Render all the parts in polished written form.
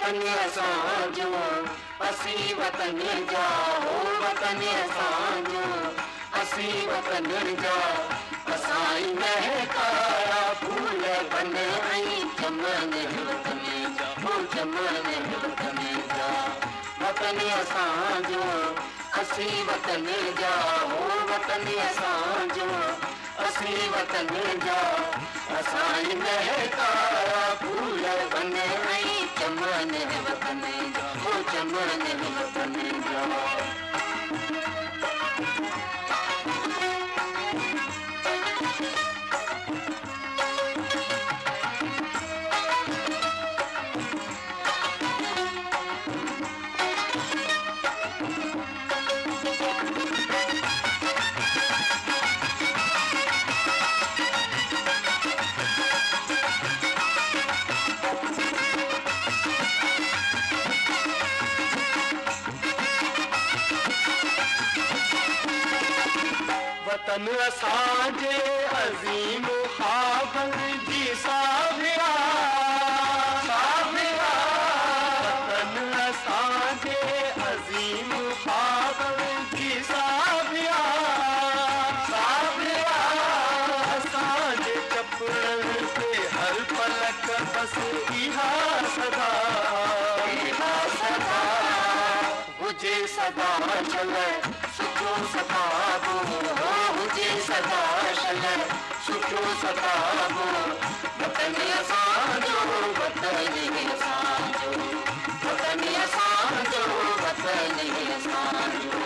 वतन असांजो असी वतन जा हो वतन असांजो असी वतन जा असाई महकाया फूल बन आई चमन वतन जा हो चमन वतन जा वतन असांजो असी वतन जा हो वतन असांजो असी वतन जा असाई महकाया फूल बन आई चमन वतन जा हो चमन वतन जा वतन असांजे अज़ीम ख़्वाबन जी साभिया साभिया वतन असांजे अज़ीम ख़्वाबन जी साभिया साभिया असांजे चपड़न ते हर पलक बस इहा सदा हुजे सदा चले सुठो सताबो हो हुजे सदा चले सुठो सताबो वतन असांजो वतन असांजो वतन असांजो वतन असांजो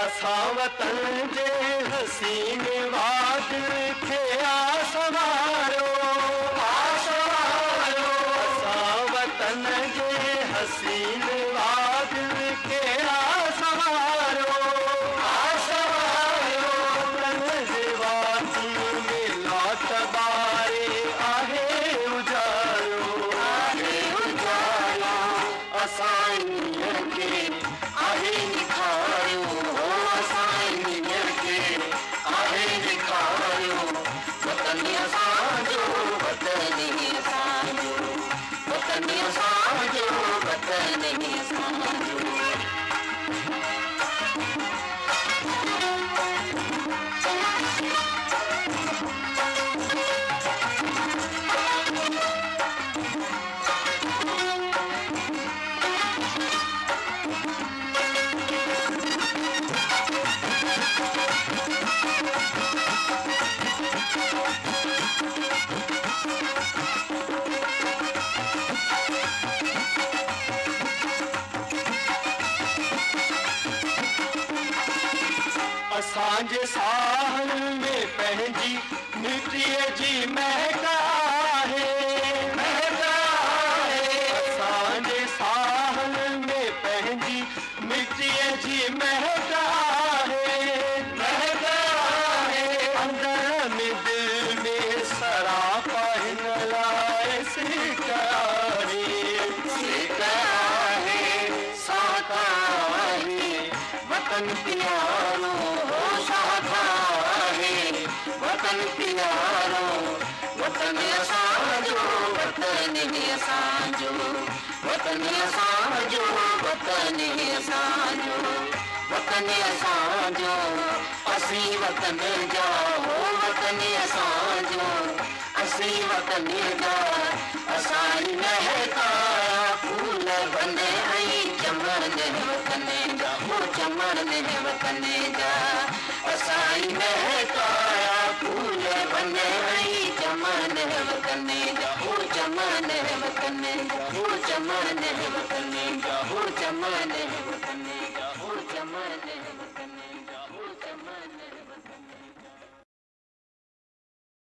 असां वतन जे हसीन वादिल खे आसवारो आसवारो असां वतन जे हसीन वादिल खे आसवारो आसवारो वतन जे वादिल में लाट बारे आहे उजारो असां खे आहे निखारियो वतन असांजो वतन असांजो वतन असांजो वतन असांजो असांजे साहन में पंहिंजी मिटीअ जी महक आहे महक आहे असांजे साहन में पंहिंजी मिटीअ जी महक आहे महक आहे अंदर में दिल में सरापा हिन लाइ सिक आहे साक आहे वतन प्यारो वतन प्यारो वतन असांजो वतन असांजो वतन असांजो वतन असांजो वतन असांजो असी वतन जा हो वतन असांजो असी वतन जा असाई महकाया फूल बन आई चमन वतन जा हो चमन वतन जा असाई महकाया फूल बन आई चमन वतन जा हो चमन वतन जा हो चमन वतन जा हो चमन